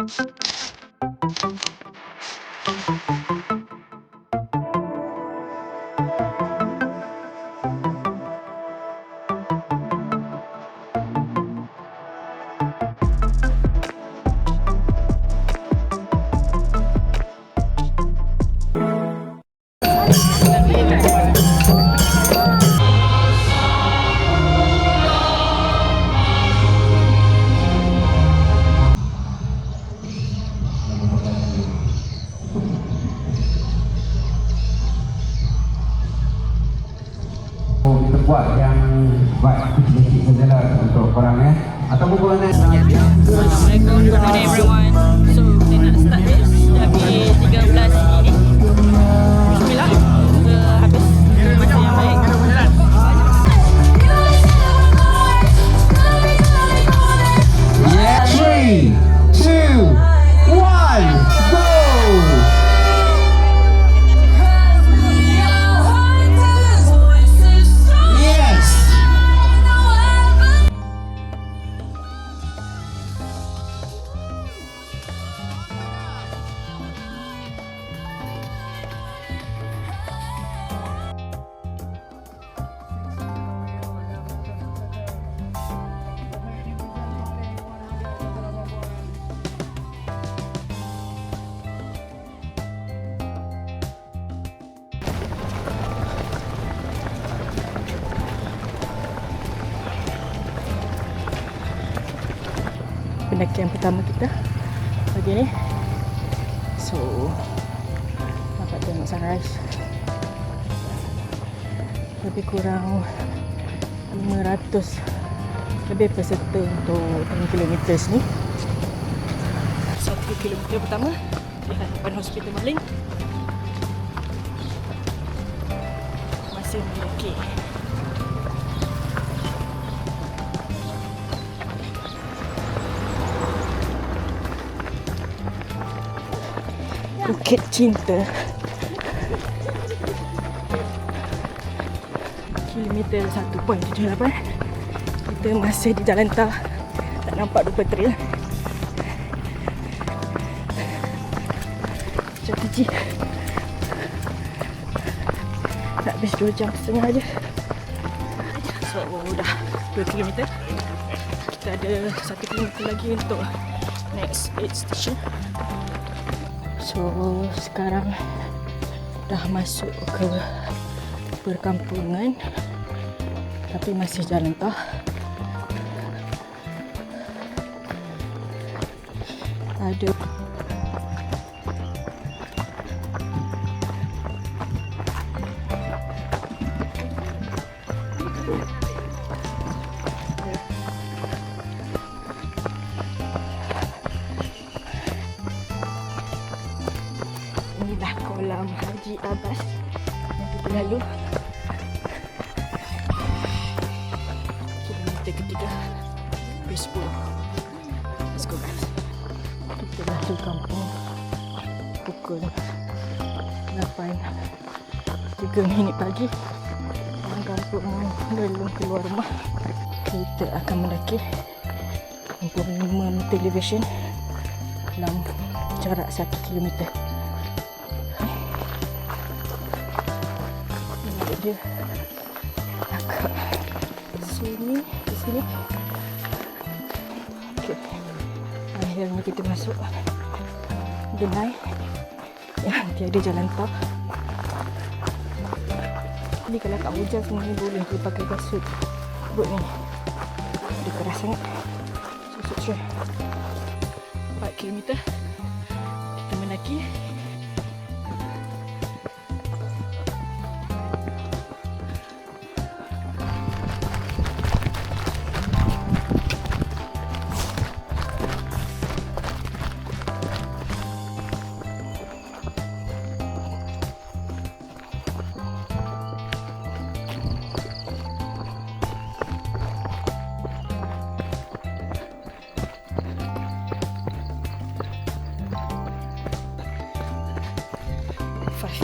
Kita buat yang baik sedikit sajalah untuk korang ataupun korang Assalamualaikum, good morning everyone. So kita nak start race dari 13 ini. Bismillah, kita habis masa yang baik. Yeah, 3, 2, 1, go! Pendakian pertama kita pagi ni. So dapat tengok sunrise. Lebih kurang 500 lebih peserta untuk 10 km ni. 1 kilometer pertama di hadapan Hospital Maling. Masih mendaki. Bukit Cinta. Kilometer 1.78. Kita masih di jalan tar. Tak nampak rupa trail. Strategi. Nak habis 2 jam setengah je. So dah 2 km. Kita ada 1 km lagi untuk next aid station. So sekarang dah masuk ke perkampungan tapi masih jalan tah. Ada inilah kolam Haji Abbas yang kita lalu. Kilometer ketiga ke-10. Let's go guys. Kita lalu kampung pukul 8.03 pagi. Orang kampung belum keluar rumah. Kita akan mendaki 65 meter elevation dalam jarak 1 kilometer. Dia agak sini, di sini. Okey. Akhirnya kita masuk Denai yang tiada jalan tol. Ni kalau kat hujan semuanya boleh dia pakai kasut boot ni. Dia keras sangat. Susut try. 4 km kita mendaki.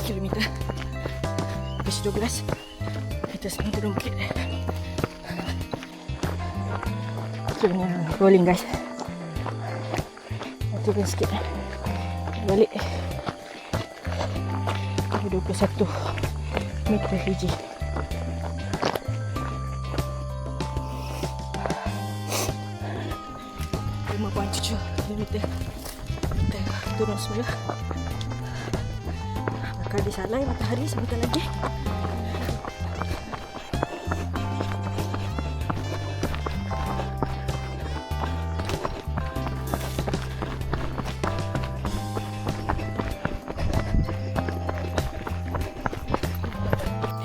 Kilometer habis 12 kita sekarang turun bukit. Akhirnya rolling guys. turun sikit. Balik 21 meter hiji. Tujuh kilometer. Kita turun semula. Bakal disalai matahari sebentar lagi.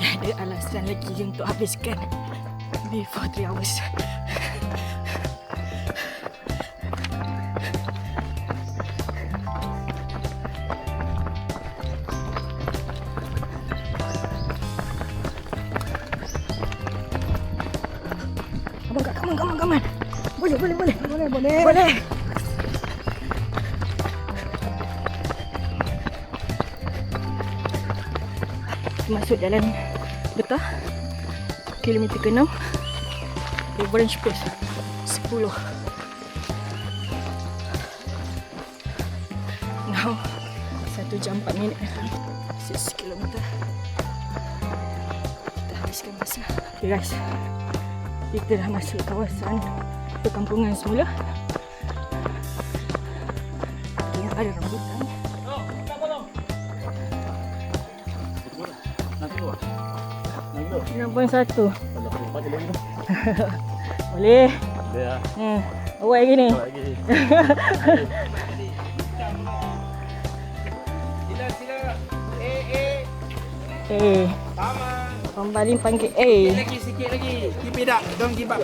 Ada alasan lagi untuk habiskan before 3 hours. Come on. Boleh. Masuk jalan getah. Kilometer ke-6. Average pace 10. Now 1 jam 4 minit. 6 kilometer. Kita habiskan masa. Okay guys, kita dah masuk kawasan perkampungan semula. Yang ada rambutan. Nampak satu. Boleh. Awak lagi ni. Sila. Orang Bali panggil Sikit lagi. Keep it up. Don't give up.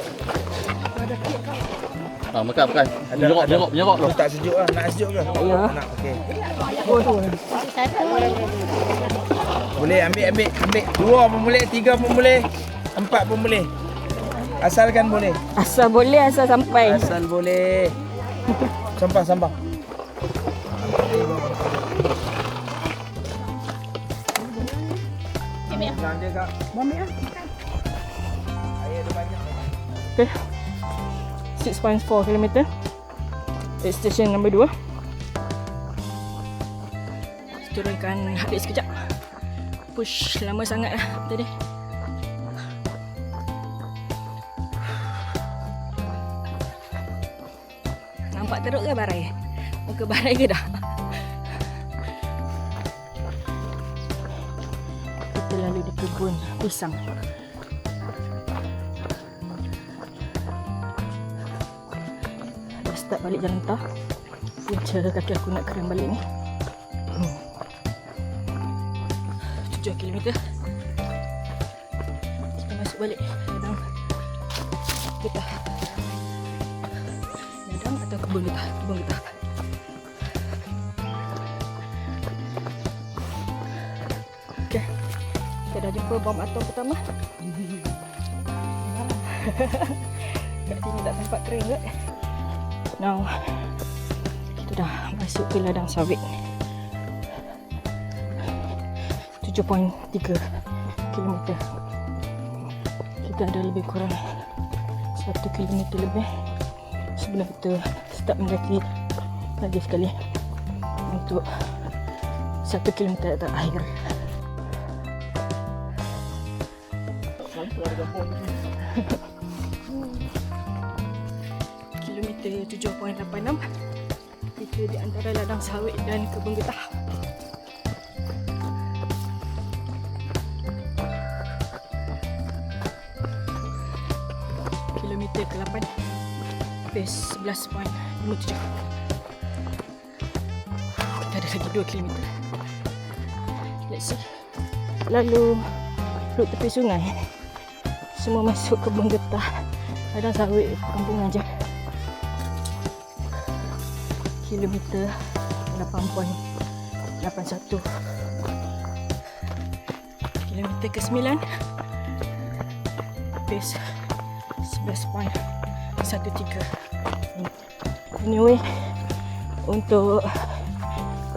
Makan. Menyerok. Tak sejuk lah. Nak sejuk ke? Ya. Nak, okey. Boleh ambil. 2 pun boleh, 3 pun boleh, 4 pun boleh. Asalkan boleh. Asal boleh, asal sampai. Asal boleh. Sampah. Belanja kak. Mami ah. Air ada banyak. Okay. 6.4 km. Station nombor 2. Turunkan habis sekejap. Push lama sangat lah tadi. Nampak teruk ke barai? Muka barai ke dah? Kita lalu di kebun pisang. Dah start balik jalan tah. Punca kaki aku nak kering balik ni. 7 km. Kita masuk balik ladang getah. Ladang atau kebun getah? Kebun getah. Okay. Kita dah jumpa bom atom pertama. Kat sini tak tempat kering kot. Now kita dah masuk ke ladang sawit. 7.3 km. Kita ada lebih kurang 1 km lebih sebelum kita start mendaki lagi sekali untuk 1 km terakhir. Kilometer 7.86. Kita di antara ladang sawit dan kebun getah. Kilometer ke-8. Pace 11.57. Kita ada lagi 2 km. Let's see. Lalu perut tepi sungai. Semua masuk kebun getah. Ladang sawit kampungan je. Kilometer 8.81. Kilometer ke-9. Pace 11.13. Anyway, untuk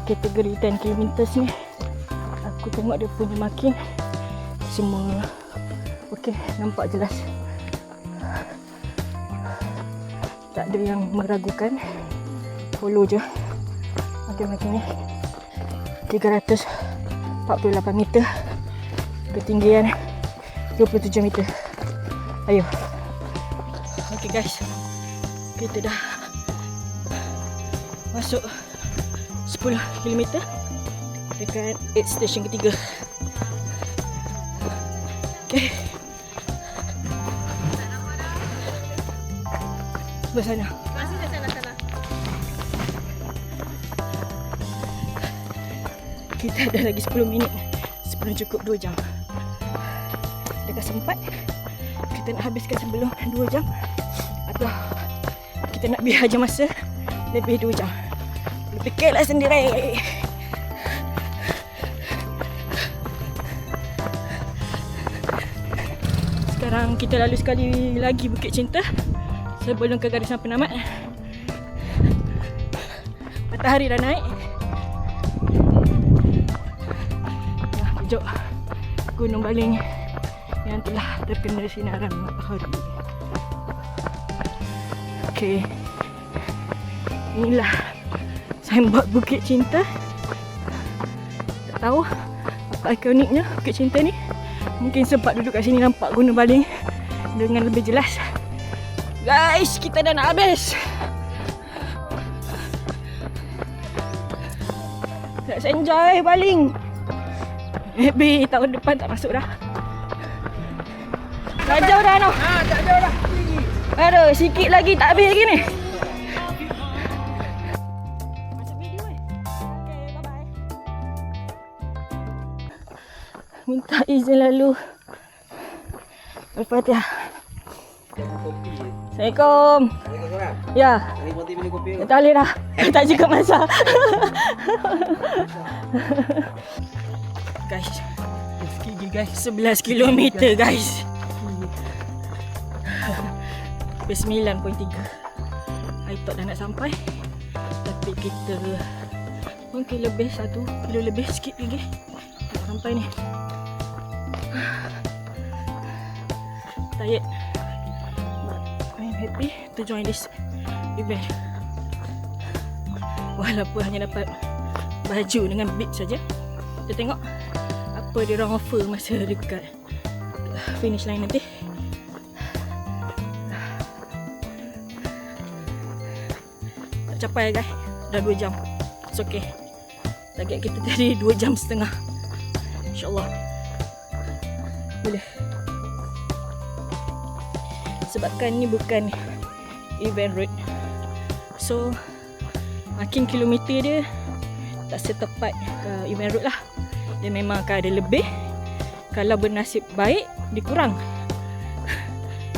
kategori 10 km ni, aku tengok dia punya marking semua okey, nampak jelas. Tak ada yang meragukan. Follow je. Macam ni 348 meter, ketinggian 27 meter. Ayo. Okay guys, kita dah masuk 10 km dekat aid station ketiga. Okay, sebelah sana. Kita ada lagi 10 minit sebelum cukup 2 jam. Adakah sempat kita nak habiskan sebelum 2 jam, atau kita nak biar je masa lebih 2 jam? Fikirlah sendiri. Sekarang kita lalu sekali lagi Bukit Cinta sebelum ke garisan penamat. Matahari dah naik. Pujuk Gunung Baling yang telah terkena sinaran matahari. Okey, inilah signboard Bukit Cinta. Tak tahu apa ikoniknya Bukit Cinta ni. Mungkin sebab duduk kat sini nampak Gunung Baling dengan lebih jelas. Guys, kita dah nak habis. Let's enjoy Baling. Maybe tahun depan tak masuk dah. Dah jauh dah noh. Tak jauh dah. Aduh, sikit lagi tak habis lagi ni. Masuk video eh. Okay, bye-bye. Minta izin lalu. Al-Fatihah. Assalamualaikum. Ya. Tak boleh dah. Tak cukup masa. Guys, guys, 11 km guys. 9.3. I thought dah nak sampai, tapi kita mungkin lebih 1 kilo lebih sikit lagi nak sampai ni. Tired, but I'm happy to join this event. Walaupun hanya dapat baju dengan bib saja. Kita tengok apa dia orang offer masa dekat finish line nanti. Tak capai guys, dah 2 jam. It's okay. Target kita tadi 2 jam setengah. InsyaAllah boleh. Sebabkan ni bukan event road, so makin kilometer dia tak setepat event road lah. Dia memang akan ada lebih. Kalau bernasib baik, dia kurang.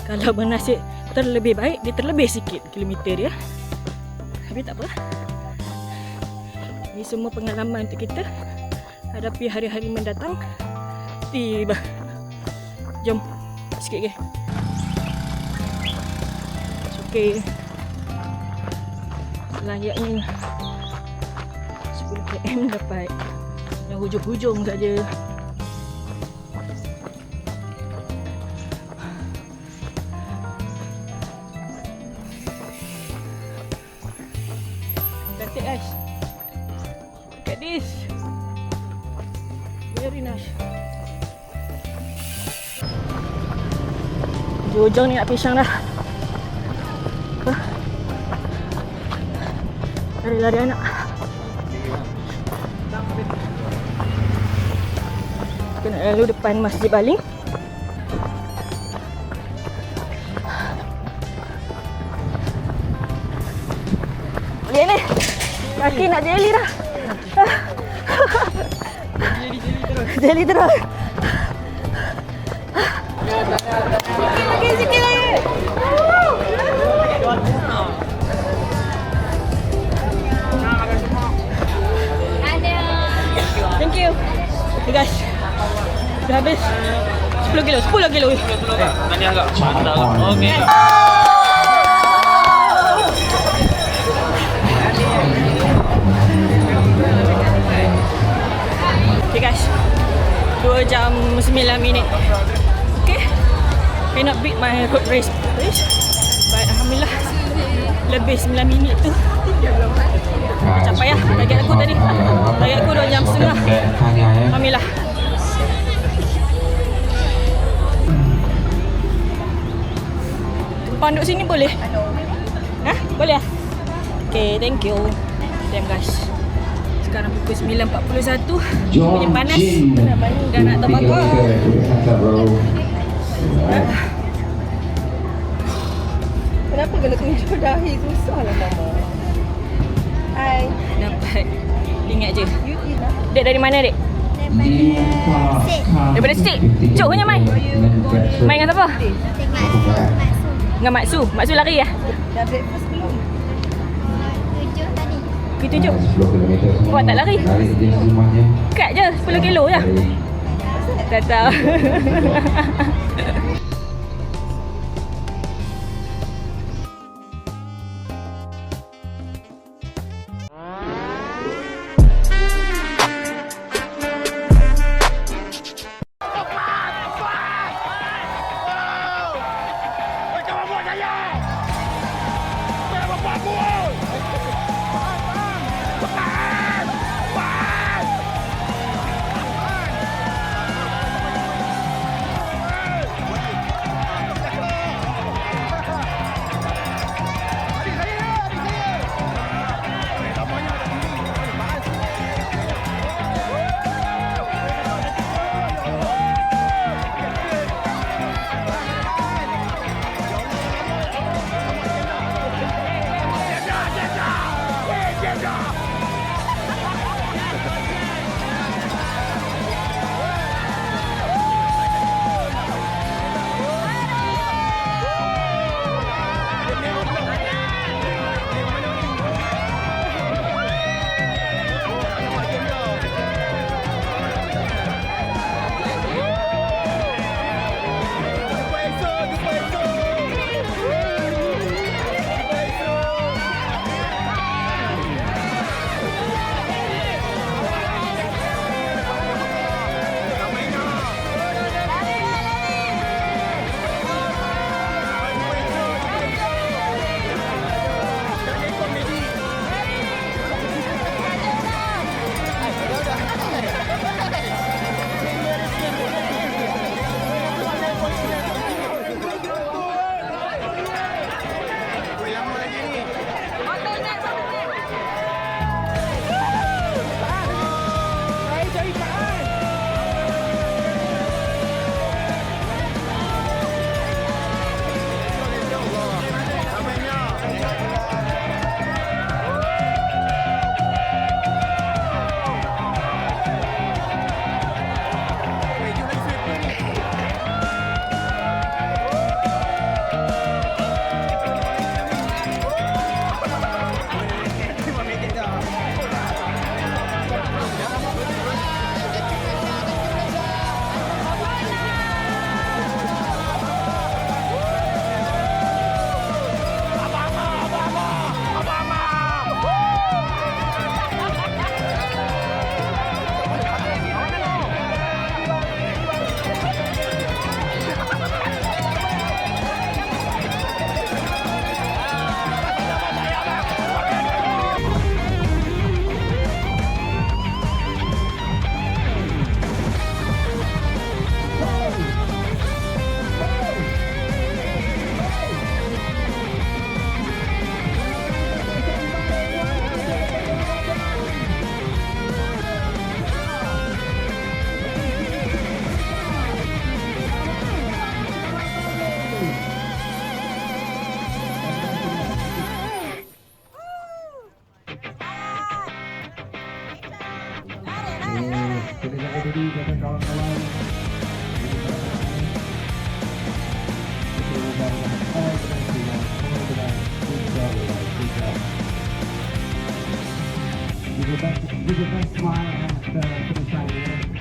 Kalau bernasib terlebih baik, dia terlebih sikit kilometer dia. Tapi tak apa. Ini semua pengalaman untuk kita hadapi hari-hari mendatang. Tiba. Jom sikit lagi. Okay. Layaknya 10 km dapat yang hujung-hujung saja. Cantik guys. Look at this. Very nice. Hujung ni nak pisang dah. Lari-lari anak. Kita nak lalu depan Masjid Baling. Boleh ni. Kaki nak jeli dah. Jeli terus. Sikit lagi. Thank you. Okay guys, dah habis 10 kilo. Tanya agak mantap. Okey. Okay guys, 2 jam 9 minit. Okay, cannot beat my road race, but alhamdulillah lebih 9 minit tu capai lah. Target aku tadi. Target aku 2 jam setengah. Alhamdulillah. Tumpang duduk sini boleh? Hah? Boleh lah? Okay, thank you. Damn guys. Sekarang pukul 9.41. Punya panas. Dah nak terbakar. Kenapa kalau tunjuk dahi susah lah mama? Hai. Dapat. Ingat je. You eat lah. Dek dari mana dek? Daripada Stik. Cuk punya main. Main dengan siapa? Dengan Mak Su. Mak Su lari lah. Dah breakfast belum? 7. Buat tak lari? Kat je 10 kilo je. Tak tahu. Kita jaga diri, jaga kawan-kawan. Give it a smile after the